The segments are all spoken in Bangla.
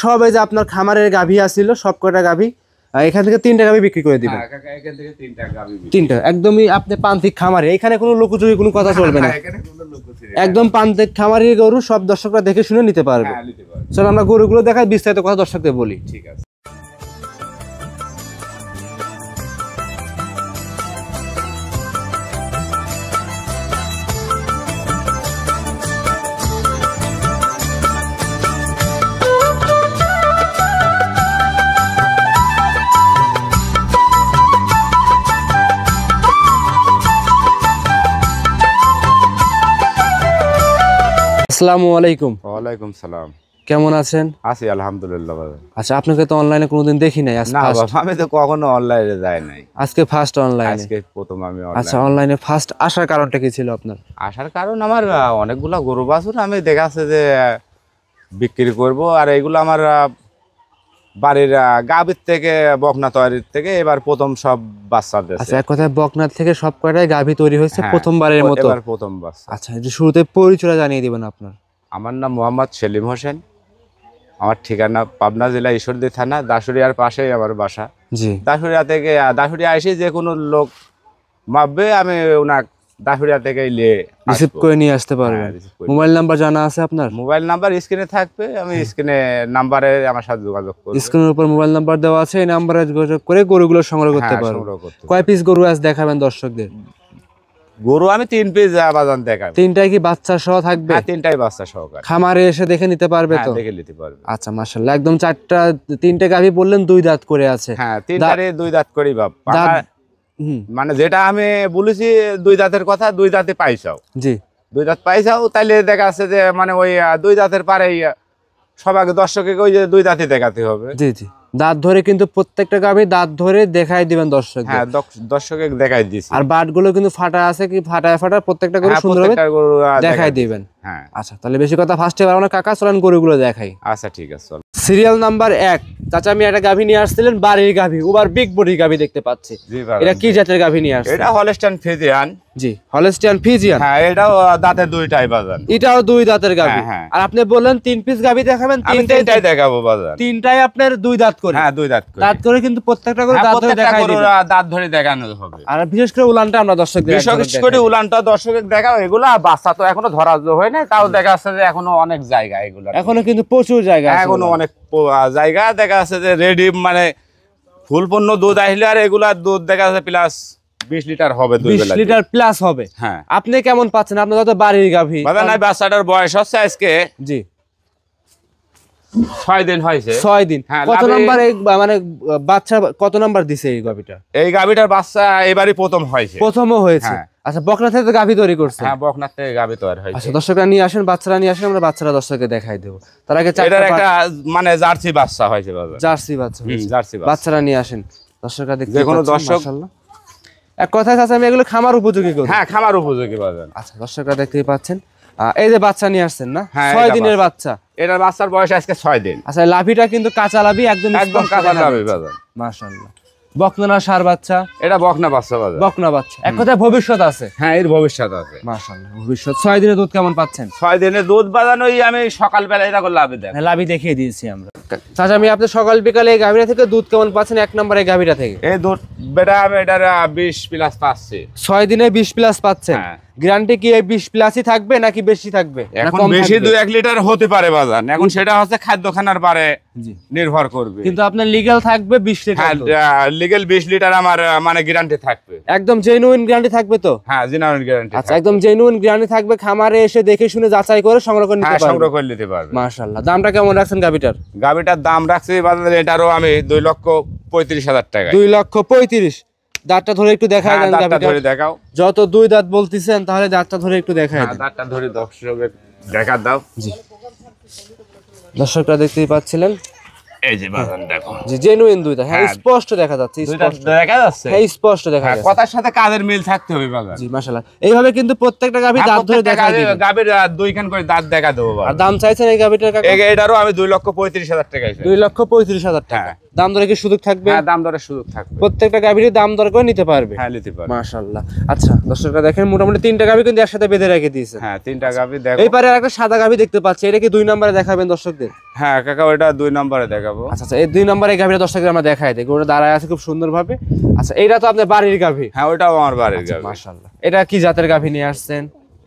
সব এই যে আপনার খামারের গাভী আছিল সব কয়টা গাভী এখান থেকে 3টা গাভী বিক্রি করে দিবেন। হ্যাঁ কাকা এখান থেকে 3টা গাভী বিক্রি। 3টা একদমই আপনি প্রান্তিক খামারে, এখানে কোনো লোকচুরি কোনো কথা চলবে না, এখানে কোনো লোকচুরি একদম প্রান্তিক খামারের গরু, সব দর্শকরা দেখে শুনে নিতে পারবে। হ্যাঁ নিতে পারবে। চলো আমরা গরুগুলো দেখাই, বিস্তারিত কথা দর্শকদের বলি। ঠিক আছে। আসসালামু আলাইকুম। ওয়ালাইকুম সালাম। কেমন আছেন? আছি আলহামদুলিল্লাহ ভালো। আচ্ছা, আপনাকে তো অনলাইনে কোনোদিন দেখি নাই, আজকে না ফার্স্ট। বাবা আমি তো কখনো অনলাইনে যাই নাই, আজকে ফার্স্ট অনলাইনে। আজকে প্রথম আমি আচ্ছা, অনলাইনে। অনলাইনে ফার্স্ট আসার কারণটা কি ছিল আপনার? আসার কারণ আমার অনেকগুলা গরু বাছুর আমি দেখাচ্ছে যে বিক্রি করব, আর এইগুলো আমার বাড়ির গাভীর থেকে বকনা তৈরির থেকে এবার প্রথম সব বাচ্চা দিয়েছে। আচ্ছা, এক কথায় বকনার থেকে সব কয়টাই গাভী তৈরি হয়েছে হ্যাঁ, প্রথমবারের মতো। এবার প্রথম বাচ্চা। আচ্ছা, যে শুরুতে পরিচয় জানিয়ে দিবেন আপনার। আমার নাম মোহাম্মদ সেলিম হোসেন, আমার ঠিকানা পাবনা জেলা ঈশ্বরদী থানা, দাসুরিয়ার পাশেই আমার বাসা। জি, দাসুরিয়া থেকে দাসুরিয়া এসে যে কোনো লোক মাপবে, আমি ওনার দাসুরিয়া থেকে নিয়ে রিসিভ করে নিয়ে আসতে পারবেন। মোবাইল নাম্বার জানা আছে আপনার? মোবাইল নাম্বার স্ক্রিনে থাকবে, আমি স্ক্রিনে নাম্বারে আমার সাথে যোগাযোগ করব। স্ক্রিনের উপর মোবাইল নাম্বার দেওয়া আছে, এই নাম্বারে যোগাযোগ করে গরুগুলো সংগ্রহ করতে পারবেন। সংগ্রহ করতে কয় পিস গরু আজ দেখাবেন দর্শকদের? গরু আমি 3 পিস বাজান দেখাবো। 3টাই কি বাচ্চা সহ থাকবে? হ্যাঁ 3টাই বাচ্চা সহকারে। খামারে এসে দেখে নিতে পারবে তো? দেখে নিতে পারবে। আচ্ছা মাশাআল্লাহ, একদম 3টে গাভী বললেন 2 দাঁত করে আছে। হ্যাঁ 3টারে 2 দাঁত করি বাপ। হুম, মানে যেটা আমি বলেছি 2 দাঁতের কথা, 2 দাঁতে পাইছাও। জি, 2 দাঁত পাইছাও, তাইলে দেখা যাচ্ছে যে মানে ওই 2 দাঁতের পারে সবাইকে দর্শককে ওই যে 2 দাঁতই দেখাতে হবে। জি জি, দাঁত ধরে কিন্তু প্রত্যেকটা গাভী দাঁত ধরে দেখাই দিবেন দর্শক। হ্যাঁ দর্শকে দেখাই দিছি। আর বাটগুলো কিন্তু ফাটা আছে, কি ফাটায় প্রত্যেকটা গরু সুন্দরভাবে দেখাই দিবেন। হ্যাঁ আচ্ছা, তাহলে বেশি কথা ফার্স্টে পারবো না কাকা, চলেন গরুগুলো দেখাই। আচ্ছা ঠিক আছে চল। সিরিয়াল নাম্বার 1, চাচা আমি একটা গাভী নিয়ে আসছিলেন, বাড়ির গাভী, ওভার বিগ বডি গাভী দেখতে পাচ্ছি। এটা কি জাতের গাভী নিয়ে আসছেন? এটা হলস্টাইন ফ্রিজিয়ান। জি, হলস্টাইন ফ্রিজিয়ান। হ্যাঁ এটাও দাঁতে 2টাই বাজান। এটাও 2 দাঁতের গাভী। হ্যাঁ। আর আপনি বললেন 3 পিস গাভী দেখাবেন, 3টাই দেখাবো বাজান। 3টাই আপনার 2 দাঁত করে? হ্যাঁ 2 দাঁত করে। দাঁত করে কিন্তু প্রত্যেকটা গরু দাঁত ধরে দেখাই দিবেন। দাঁত ধরে দেখানো হবে। আর বিশেষ করে উলানটা আমরা দর্শকদের বিশেষ করে উলানটা দর্শকদের দেখাও। এগুলা বাচ্চা তো এখনো ধরা হয় না, তাও দেখা যাচ্ছে যে এখনো অনেক জায়গা, এগুলা এখনো কিন্তু প্রচুর জায়গা আছে, এখনো অনেক জায়গা দেখা যাচ্ছে যে রেডি, মানে ফুল পণ্য দুধ আসলে আর এগুলা দুধ দেখা যাচ্ছে প্লাস 20 লিটার হবে, 20 লিটার প্লাস হবে। হ্যাঁ আপনি কেমন পাচ্ছেন? আপনার তো বাড়ির গাভী। নাই বাচ্চাটার বয়স হচ্ছে আজকে জি 6 দিন হয়েছে। 6 দিন। হ্যাঁ, কত নাম্বার মানে বাচ্চা কত নাম্বার দিছে এই গাভীটা? এই গাভীটার বাচ্চা এবারই প্রথম হয়েছে। প্রথমও হয়েছে। আচ্ছা, বকনা থেকে গাভী তৈরি করছে? হ্যাঁ বকনা থেকে গাভী তৈরি হয়েছে। আচ্ছা, দর্শকরা নিয়ে আসেন, বাচ্চারা নিয়ে আসেন, আমরা বাচ্চারা দর্শককে দেখাই দেব। তার আগে এটার একটা মানে জার্সি বাচ্চা হয়েছে বাবা। জার্সি বাচ্চা হয়েছে। জার্সি বাচ্চারা নিয়ে আসেন, দর্শকরা দেখতে যে কোনো পাচ্ছেন, দর্শক। মাশাআল্লাহ। এক কথায় আছে আমি এগুলো খামার উপযোগী করি। হ্যাঁ খামার উপযোগী বাজান। আচ্ছা, দর্শকরা দেখতেই পাচ্ছেন, এই যে বাচ্চা নিয়ে আসছেন না, হ্যাঁ, 6 দিনের বাচ্চা। এটার বাচ্চার বয়স আজকে 6 দিন। আচ্ছা, লাভিটা কিন্তু কাঁচা লাভি, একদম কাঁচা লাভি বাজান। মাশাআল্লাহ। বকনা না ষাঁড় বাচ্চা? এটা বকনা বাচ্চা বাজান। বকনা বাচ্চা। এক কথায় ভবিষ্যৎ আছে। হ্যাঁ এর ভবিষ্যৎ আছে মাশাআল্লাহ, ভবিষ্যৎ। 6 দিনের দুধ কেমন পাচ্ছেন? 6 দিনের দুধ বাজান ওই আমি সকালবেলা এটা করে লাভে দেখ। লাভি দেখিয়ে দিয়েছি আমরা। চাচা আমি আপনি সকাল বিকালে এই গাভীরা থেকে দুধ কেমন পাচ্ছেন? 1 নম্বরে এই গাভীরা থেকে এই দুধ বেটা আমি এটার 20 প্লাস পাচ্ছি। 6 দিনে 20 প্লাস পাচ্ছেন? হ্যাঁ। গ্যারান্টি কি এই 20 প্লাসই থাকবে নাকি বেশি থাকবে? এখন বেশি 2-1 লিটার হতে পারে বাজান, এখন সেটা হচ্ছে খাদ্যখানার পারে নির্ভর করবে। কিন্তু আপনার লিগ্যাল থাকবে 20 লিটার। হ্যাঁ লিগ্যাল 20 লিটার আমার মানে গ্যারান্টি থাকবে। একদম জেনুইন গ্যারান্টি থাকবে তো? হ্যাঁ জেনুইন গ্যারান্টি। আচ্ছা, একদম জেনুইন গ্যারান্টি থাকবে, খামারে এসে দেখে শুনে যাচাই করে সংগ্রহ করে নিতে পারবেন। সংগ্রহ করে নিতে পারবে। মাশাআল্লাহ। দামটা কেমন রাখছেন গাভীটার? গাভীটার দাম রাখছি বাজারে এটারও আমি 2,35,000 টাকা। 2,35,000। দাঁতটা ধরে একটু দেখায় দেন দাঁতটা গাভীটা। ধরে দেখাও। যত 2 দাঁত বলতিছেন তাহলে দাঁতটা ধরে একটু দেখায় দেন। দাঁতটা ধরে দর্শকদের দেখা দাও। জি, দর্শকরা দেখতেই পাচ্ছিলেন, এই যে বাজান দেখো। জি জেনুইন 2 দাঁত। হ্যাঁ স্পষ্ট দেখা যাচ্ছে, স্পষ্ট দেখা যাচ্ছে। হ্যাঁ স্পষ্ট দেখা যাচ্ছে। কথার সাথে কাজের মিল থাকতে হবে বাজান। জি মাশাআল্লাহ। এইভাবে কিন্তু প্রত্যেকটা গাভী দাঁত ধরে দেখায় দিবেন। গাভীর 2খান করে দাঁত দেখা দেবো বাজান। আর দাম চাইছেন এই গাভীটার কাকা? এটারও আমি 2,35,000 টাকা চাইছি। 2,35,000 টাকা। দাম দরে কি সুযোগ থাকবে? হ্যাঁ, দাম দরের সুযোগ থাকবে। প্রত্যেকটা গাভীরই দাম দর করে নিতে পারবে? হ্যাঁ, নিতে পারবে। মাশাআল্লাহ। আচ্ছা দর্শকরা দেখেন মোটামুটি 3টা গাভী কিন্তু একসাথে বেঁধে রেখে দিয়েছে। হ্যাঁ, 3টা গাভী দেখো। এই পারে আরেকটা সাদা গাভী দেখতে পাচ্ছি, এটা কি 2 নম্বরে দেখাবেন দর্শকদের? হ্যাঁ কাকা, ওটা 2 নম্বরে দেখাবো। আচ্ছা আচ্ছা, এই 2 নম্বরে গাভীটা দর্শকদের আমরা দেখাই দেই, ওটা দাঁড়ায় আছে খুব সুন্দরভাবে। আচ্ছা, এইটা তো আপনার বাড়ির গাভী? হ্যাঁ, ওটাও আমার বাড়ির গাভী। মাশাআল্লাহ। এটা কি জাতের গাভী নিয়ে আসছেন?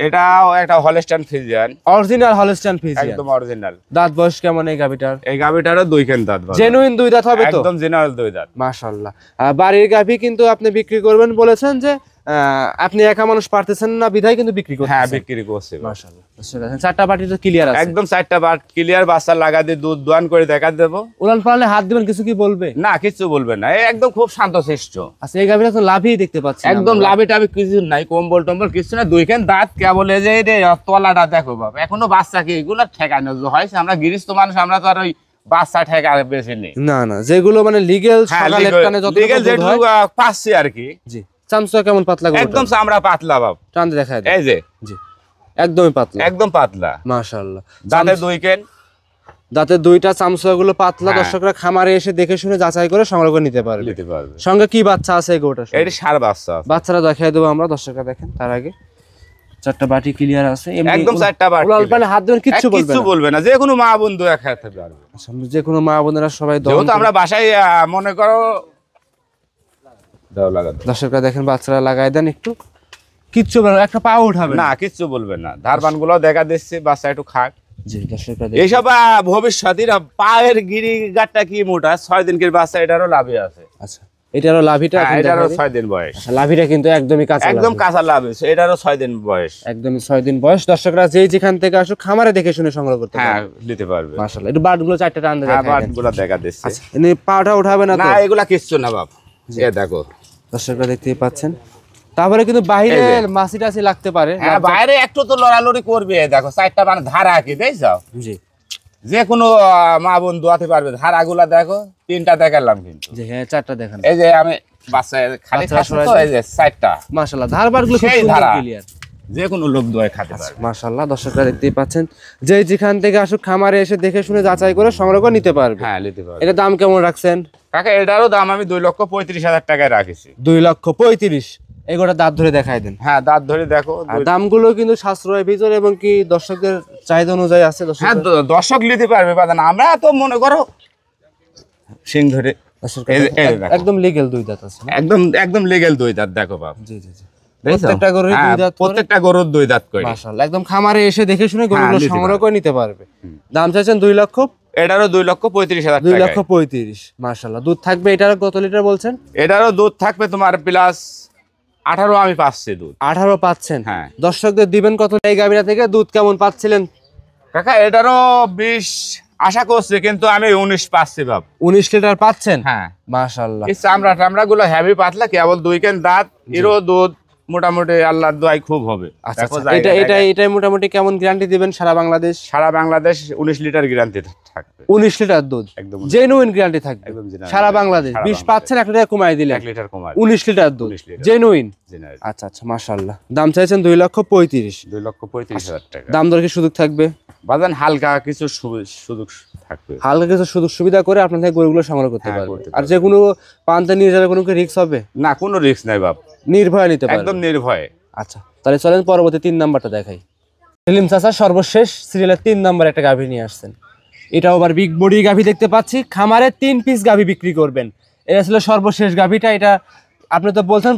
এটাও একটা Holstein Friesian, original Holstein Friesian, একদম অরিজিনাল। দাঁত বয়স কেমন এই গাভীটার? এই গাভীটারও 2 কেন দাঁত ভালো, জেনুইন 2 দাঁত হবে তো? একদম জেনারেল 2 দাঁত। মাশাআল্লাহ। বাড়ির গাভী কিন্তু আপনি বিক্রি করবেন বলেছেন যে আপনি একা মানুষ পারতেছেন না বিধায় কিন্তু বিক্রি করতেছেন। হ্যাঁ, বিক্রি করছি। মাশাআল্লাহ। চারটা পাটি তো ক্লিয়ার আছে? একদম 4টা বাট ক্লিয়ার, বাচ্চা লাগা দিয়ে দুধ দোয়ান করে দেখা দেবো। উলান পালানে হাত দিবেন, কিছু কি বলবে? না, কিছু বলবে না, এই একদম খুব শান্তশিষ্ট। আচ্ছা, এই গাভীটা তো লাভই দেখতে পাচ্ছি, একদম লাভে টাভে কিছু নাই, কম্বল টম্বল কিছু না, 2 কেন দাঁত কেবল। এই যে তলাটা দেখো বাবা, এখনো বাচ্চা কি এগুলো ঠেকানো হয়েছে? আমরা গৃহস্থ মানুষ, আমরা তো আর ওই বাচ্চা ঠেকা বেশি নেই। না না, যেগুলো মানে লিগ্যাল সকালে টানে যত যেটুকু পাচ্ছি আর কি। জি। চামচা কেমন পাতলা? একদম চামড়া পাতলা বাপ, টান দেখায় দেন। এই যে জি, একদমই পাতলা, একদম পাতলা। মাশাআল্লাহ। দাঁতে 2 কেন, দাঁতে 2টা, চামচাগুলো পাতলা। দর্শকরা খামারে এসে দেখে শুনে যাচাই করে সংগ্রহ করে নিতে পারবে। নিতে পারবে। সঙ্গে কি বাচ্চা আছে এই গোটা? এটা ষাঁড় বাচ্চা আছে। বাচ্চারা দেখাই দেবো আমরা, দর্শকরা দেখেন। তার আগে 4টা বাটি ক্লিয়ার আছে, একদম 4টা বাটি। উলান পালানে হাত দেবেন, কিচ্ছু বলবে না? কিচ্ছু বলবে না, যে কোনো মা বন্ধু খেতে পারবে। আচ্ছা, যে কোনো মা বোনেরা সবাই দহন যেহেতু আমরা বাসায় মনে করো দাও লাগা। দর্শকরা দেখেন, বাচ্চারা লাগাই দেন একটু, কিচ্ছু বলবে না, একটা পা উঠাবে না, কিচ্ছু বলবে না। ধারবান গুলো দেখা দিচ্ছে, বাচ্চা একটু খাক। জি দর্শকরা এইসব ভবিষ্যতের পায়ের গিরি গাটটা কি মোটা, 6 দিনকের বাচ্চা, এটারও লাভে আছে। আচ্ছা, এটারও লাভিটা? এটারও 6 দিন বয়স। লাভিটা কিন্তু একদমই কাঁচা, একদম কাঁচা লাভ আছে, এটারও 6 দিন বয়স। একদমই 6 দিন বয়স। দর্শকরা যেখান থেকে আসুক খামারে দেখে শুনে সংগ্রহ করতে হ্যাঁ, পারবে। নিতে পারবে। মাশাআল্লাহ। একটু বাটগুলো 4টা টান দেখাই দেন। বাটগুলো দেখা দিচ্ছে। আচ্ছা, এনে পাটা উঠাবে না তো? না, এগুলা কিচ্ছু না বাপ, এ দেখো। দর্শকরা দেখতেই পাচ্ছেন। তারপরে কিন্তু বাইরে মাছি টাছি লাগতে পারে। হ্যাঁ, বাইরে একটু তো লড়ালড়ি করবে। দেখো 4টা মানে ধারা কি দেখছো? জি। যে কোনো মা বোন দোয়াতে পারবে। ধারাগুলা দেখো, 3টা দেখালাম কিন্তু। জি হ্যাঁ, 4টা দেখান। এই যে আমি বাচ্চা খালি খাচ্ছি তো, এই যে 4টা। মাশাআল্লাহ, ধারবারগুলো খুব সেই সুন্দর ধারা। ক্লিয়ার। যে কোনো লোক দোয়া খেতে পারবে। মাশাআল্লাহ। দর্শকরা দেখতেই পাচ্ছেন, যেখান থেকে আসুক খামারে এসে দেখে শুনে যাচাই করে সংগ্রহ করে নিতে পারবে। হ্যাঁ, নিতে পারবে। এটা দাম কেমন রাখছেন? কাকা, এটারও দাম আমি 2,35,000 টাকায় রাখেছি। 2,35,000। এগুলো দাঁত ধরে দেখাই দেন। হ্যাঁ, দাঁত ধরে দেখো। আর দামগুলো কিন্তু সাশ্রয় ভিতরে এবং কি দর্শকদের চাহিদা অনুযায়ী আছে। হ্যাঁ, দর্শক নিতে পারবে, বাদান আমরা তো মনে করো সিং ধরে। একদম লিগ্যাল 2 দাঁত আছে। একদম একদম লিগ্যাল 2 দাঁত দেখো বাপ। জি জি জি। প্রত্যেকটা গরুর 2 দাঁত, প্রত্যেকটা গরুর 2 দাঁত করে। মাশাআল্লাহ। একদম খামারে এসে দেখে শুনে গরুগুলো সংগ্রহ করে নিতে পারবে। দাম চাইছেন 2 লক্ষ? এটারও 2,35,000 টাকা। 2,35,000। মাশাআল্লাহ। দুধ থাকবে এটার কত লিটার বলছেন? এটারও দুধ থাকবে তোমার প্লাস 18 আমি পাচ্ছি দুধ। 18 পাচ্ছেন? হ্যাঁ। দর্শকদের দিবেন কত এই গাভীরা থেকে দুধ কেমন পাচ্ছিলেন? কাকা, এটারও 20 আশা করছি, কিন্তু আমি 19 পাচ্ছি বাপ। 19 লিটার পাচ্ছেন? হ্যাঁ, মাশাআল্লাহ। এই চামড়া টামড়া গুলো হেভি পাতলা, কেবল 2 কেন দাঁত। এরও দুধ মোটামুটি আল্লাহর দোয়ায় খুব হবে। দেখো এটা মোটামুটি কেমন গ্যারান্টি দিবেন সারা বাংলাদেশ? সারা বাংলাদেশ 19 লিটার গ্যারান্টি থাকবে। 19 লিটার দুধ একদম জেনুইন গ্যারান্টি থাকবে একদম genuine সারা বাংলাদেশ। 20 পাচ্ছেন, 1 লিটার কমাই দিলেন, 1 লিটার কমায় 19 লিটার দুধ 19 লিটার জেনুইন। genuine। আচ্ছা আচ্ছা, মাশাআল্লাহ। দাম চাইছেন 2,35,000। 2,35,000 টাকা। দাম দর কি সুযোগ থাকবে? বাজান হালকা কিছু সুযোগ থাকবে। হালকা কিছু সুযোগ সুবিধা করে আপনার থেকে গরুগুলো সংগ্রহ করতে হ্যাঁ, পারবে। করতে আর যে কোনো পান্তে নিয়ে যাবে, কোনো কি রিস্ক হবে না? কোনো রিস্ক নাই বাপ, নির্ভয় নিতে পারবে। একদম নির্ভয়ে। আচ্ছা, তাহলে চলেন পরবর্তী 3 নাম্বারটা দেখাই। সেলিম চাচা সর্বশেষ সিরিয়ালের 3 নাম্বার একটা গাভী নিয়ে আসছেন। এটাও আবার বিগ বডি গাভী দেখতে পাচ্ছি। খামারে 3 পিস গাভী বিক্রি করবেন, এটা ছিল সর্বশেষ গাভীটা। এটা আপনি তো বলছেন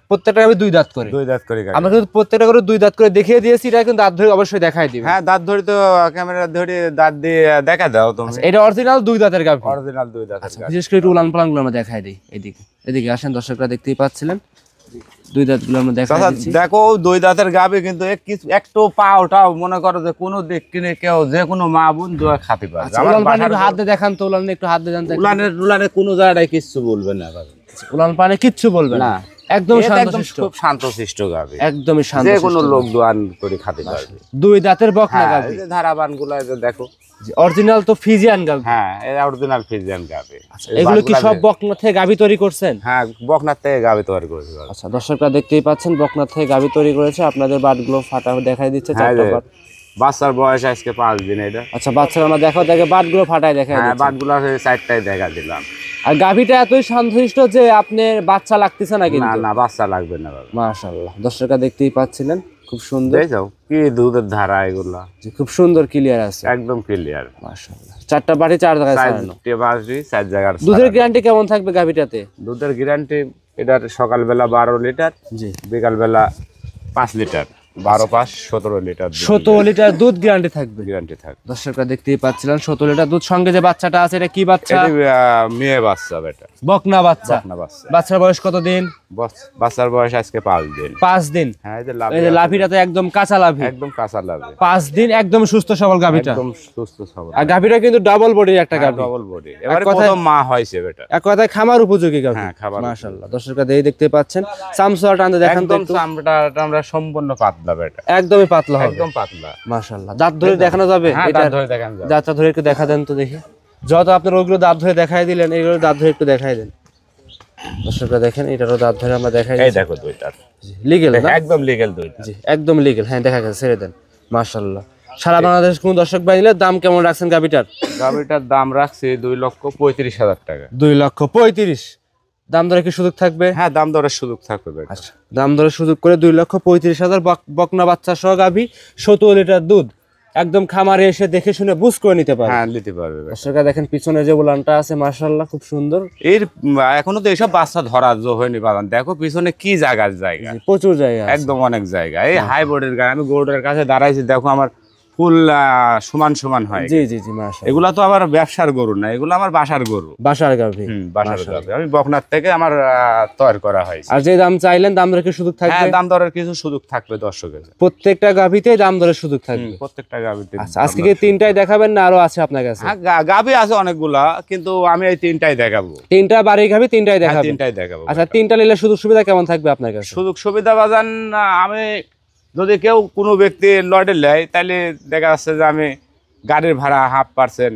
প্রত্যেকটা গাভী 2 দাঁত করে। 2 দাঁত করে। আমরা কিন্তু প্রত্যেকটা করে 2 দাঁত করে দেখিয়ে দিয়েছি, এটা কিন্তু দাঁত ধরে অবশ্যই দেখাই দিবেন। হ্যাঁ, দাঁত ধরে তো ক্যামেরা ধরে দাঁত দিয়ে দেখা দাও তুমি। এটা অরিজিনাল 2 দাঁতের গাভী, অরিজিনাল 2 দাঁত। বিশেষ করে একটু উলান পালানগুলো আমরা দেখাই দিই। এদিকে এদিকে আসেন, দর্শকরা দেখতেই পাচ্ছিলেন 2 দাঁতগুলো আমরা দেখাই দিচ্ছি। দেখো 2 দাঁতের গাভী, কিন্তু একটু পাওটাও মনে করো যে কোনো দিক কিনে কেউ যে কোনো মা বোন দোয়া খাতে পারে। উলান পালান একটু হাত দিয়ে দেখান তো, উলানে একটু হাত দিয়ে দেন। উলানে কোনো জায়গায় কিচ্ছু বলবে না, উলান পালানে কিচ্ছু বলবে না, একদম শান্তশিষ্ট, খুব শান্তশিষ্ট গাভী, একদমই শান্ত, যে কোনো লোক দোয়ান করে খেতে পারবে। 2 দাঁতের বকনা গাভী। এই যে ধারাবান গুলো দেখো, অরিজিনাল তো ফিজিয়ান গাভী। হ্যাঁ, এটা অরিজিনাল ফিজিয়ান গাভী। এগুলো কি সব বকনা থেকে গাভী তৈরি করছেন? হ্যাঁ, বকনার থেকে গাভী তৈরি করেছে। আচ্ছা, দর্শকরা দেখতেই পাচ্ছেন বকনা থেকে গাভী তৈরি করেছে। আপনাদের বাটগুলো ফাটা দেখাই দিচ্ছে, 4টা বাট। বাচ্চার বয়স আজকে 5 দিন এটা। আচ্ছা, বাচ্চারা আমরা দেখাও, দেখে বাটগুলো ফাটায় দেখায় হ্যাঁ, দিচ্ছেন। বাটগুলো চারটায় দেখা দিলাম। আর গাভীটা এতই শান্তশিষ্ট যে আপনার বাচ্চা লাগতেছে না না কিন্তু। না, বাচ্চা লাগবে না বাবা। মাশাআল্লাহ, দর্শকরা দেখতেই পাচ্ছিলেন, খুব সুন্দর। দেখো কি দুধের ধারা এগুলা, জি, খুব সুন্দর ক্লিয়ার আছে, একদম ক্লিয়ার। মাশাআল্লাহ। চারটা বাড়ি 4 জায়গায় ছাড়ানো। 4 জায়গার দুধের গ্যারান্টি কেমন থাকবে গাভীটাতে? দুধের গ্যারান্টি এটার সকালবেলা 12 লিটার, জি, বিকালবেলা 5 লিটার, 12 5 17 লিটার 17 লিটার দুধ গ্যারান্টি থাকবে। গ্যারান্টি থাকে। দর্শকরা দেখতেই পাচ্ছিলেন 17 লিটার দুধ। সঙ্গে যে বাচ্চাটা আছে এটা কি বাচ্চা? এটা মেয়ে বাচ্চা বেটা, বকনা বাচ্চা। না বাচ্চা। বাচ্চার বয়স কত দিন? বাচ্চার বয়স আজকে 5 দিন। 5 দিন। হ্যাঁ, এই যে লাভিটাতে একদম কাঁচা লাভি, একদম কাঁচা লাগে। 5 দিন একদম সুস্থ সবল গাভীটা, একদম সুস্থ সবল। আর গাভীটা কিন্তু ডাবল বডির একটা গাভী, ডবল বডি। এবারে কথায়- প্রথম মা হয়েছে বেটা। এক কথায় খামার উপযোগী গাভী। হ্যাঁ, খাবার মাশাআল্লাহ, দর্শকরা দেখতে পাচ্ছেন। চামচা টানতে দেখান তো একদম একটু। চামড়াটা আমরা সম্পূর্ণ পাতলা বেটা, একদমই পাতলা হবে, একদম পাতলা। মাশাআল্লাহ। দাঁত ধরে দেখানো যাবে? হ্যাঁ, এটা দাঁত ধরে দেখান যাবে। দাঁতটা ধরে একটু দেখা দেন তো দেখি। যত আপনার ওইগুলো দাঁত ধরে দেখাই দিলেন, এইগুলো দাঁত ধরে একটু দেখাই দেন। দর্শকরা দেখেন, এটারও দাঁত ধরে আমরা দেখাই এই দেখো দুইটা, লিগেল না? একদম লিগ্যাল দুইটা। জি, একদম লিগেল। হ্যাঁ, দেখা গেছে, ছেড়ে দেন। মাশাআল্লাহ। সারা বাংলাদেশ কোন দর্শক ভাই নিলে দাম কেমন রাখছেন গাভীটার? গাভীটার দাম রাখছি 2,35,000 টাকা। 2,35,000। দাম দরে কি সুযোগ থাকবে? হ্যাঁ, দাম দরের সুযোগ থাকবে বেটা। আচ্ছা, দাম দরে সুযোগ করে 2,35,000 বকনা বাচ্চা সহ গাভী, 17 লিটার দুধ, একদম খামারে এসে দেখে শুনে বুঝ করে নিতে পারে। হ্যাঁ, নিতে পারবে বেটা। দর্শকরা দেখেন পিছনে যে উলানটা আছে, মাশাআল্লাহ খুব সুন্দর। এর এখনো তো এসব বাচ্চা ধরা হয়নি বাগান। দেখো পিছনে কি জায়গার জায়গা, জি, প্রচুর জায়গা আছে। একদম অনেক জায়গা। এই হাই বোর্ডের গায়ে আমি গরুটার কাছে দাঁড়াইছি, দেখো আমার ফুল সমান সমান হয়। জি জি জি, মাশাআল্লাহ। এগুলা তো আবার ব্যবসার গরু না, এগুলো আমার বাসার গরু। বাসার গাভী। বাসার গরু আমি বকনার থেকে আমার তৈরি করা হয়েছে। আর যে দাম চাইলেন দাম দরে কি সুযোগ হ্যাঁ, থাকবে? দাম দরের কিছু সুযোগ থাকবে দর্শকের। প্রত্যেকটা গাভীতে দাম দরের সুযোগ থাকবে। প্রত্যেকটা গাভিতে। আচ্ছা, আজকে কি তিনটাই দেখাবেন না আরো আছে আপনার কাছে? হ্যাঁ, গাভি আছে অনেকগুলা, কিন্তু আমি এই তিনটাই দেখাবো। তিনটা বাড়ির গাভী তিনটাই হ্যাঁ, দেখাবেন? তিনটাই দেখাবো। আচ্ছা, তিনটা নিলে সুযোগ সুবিধা কেমন থাকবে আপনার কাছে? সুযোগ সুবিধা বাজান আমি যদি কেউ কোনো ব্যক্তি লটে নেয়, তাহলে দেখা যাচ্ছে যে আমি গাড়ির ভাড়া 50%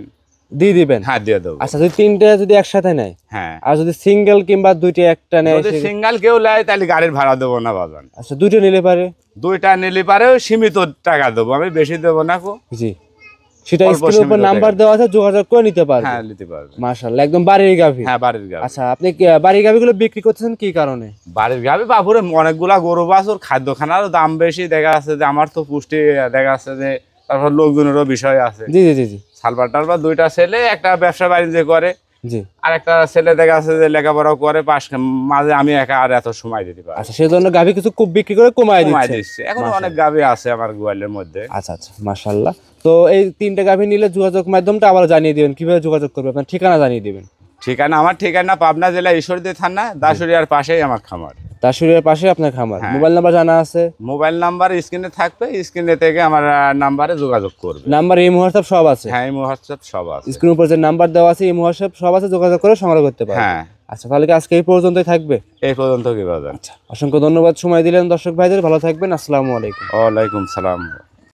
দিয়ে দিবেন? হ্যাঁ, দিয়ে দেবো। আচ্ছা, যদি তিনটা যদি একসাথে নেয়, হ্যাঁ, আর যদি সিঙ্গেল কিংবা দুইটা একটা নেয়, যদি সিঙ্গেল কেউ নেয় তাহলে গাড়ির ভাড়া দেবো না বাজান। আচ্ছা, দুইটা নিলে পারে? দুইটা নিলে পারেও সীমিত টাকা দেবো, আমি বেশি দেবো না। জি, সেটা অল্প স্ক্রিনের উপর সীমিত নাম্বার টাকা। দেওয়া আছে, যোগাযোগ করে নিতে পারবে। হ্যাঁ, নিতে পারবে। মাশাআল্লাহ, একদম বাড়ির গাভী। হ্যাঁ, বাড়ির গাভি। আচ্ছা, আপনি কি বাড়ির গাভীগুলো বিক্রি করতেছেন কি কারণে? বাড়ির গাভি বাপুরে অনেকগুলা গরু বাছুর, খাদ্য খানারও দাম বেশি, দেখা যাচ্ছে যে আমার তো পুষ্টি দেখা যাচ্ছে যে, তারপর লোকজনেরও বিষয় আছে। জি জি জি জি সালবার টালবার দুইটা ছেলে, একটা ব্যবসা বাণিজ্য করে, জি। আর একটা ছেলে দেখা যাচ্ছে যে লেখাপড়াও করে, মাঝে আমি একা আর এত সময় দিতে পারি। আচ্ছা, সেজন্য গাভী কিছু খুব বিক্রি করে কমায় সময় দিচ্ছে। দিচ্ছে। এখন অনেক গাভি আছে আমার গোয়ালের মধ্যে। আচ্ছা আচ্ছা, মাশাআল্লাহ। তো এই তিনটা গাভী নিলে যোগাযোগ মাধ্যমটা আবার জানিয়ে দিবেন, কিভাবে যোগাযোগ করবে, আপনার ঠিকানা জানিয়ে দিবেন। ঠিকানা আমার ঠিকানা পাবনা জেলা ঈশ্বরদী থানা, দাসুরিয়ার পাশেই আমার খামার। দাসুরিয়ার পাশে আপনার খামার। হ্যাঁ। মোবাইল নাম্বার জানা আছে? মোবাইল নাম্বার স্ক্রিনে থাকবে, স্ক্রিনে থেকে আমার নাম্বারে যোগাযোগ করবে। নাম্বার এই হোয়াটসঅ্যাপ সব আছে? হ্যাঁ, এই হোয়াটসঅ্যাপ সব আছে। স্ক্রিনের উপর যে নাম্বার দেওয়া আছে এই হোয়াটসঅ্যাপ সব আছে, যোগাযোগ করে সংগ্রহ করতে পারবেন। হ্যাঁ, আচ্ছা, তাহলে কি আজকে এই পর্যন্তই থাকবে? এই পর্যন্ত কি বাজার। অসংখ্য ধন্যবাদ সময় দিলেন দর্শক ভাইদের, ভালো থাকবেন। আসসালামু আলাইকুম। ওয়ালাইকুম সালাম।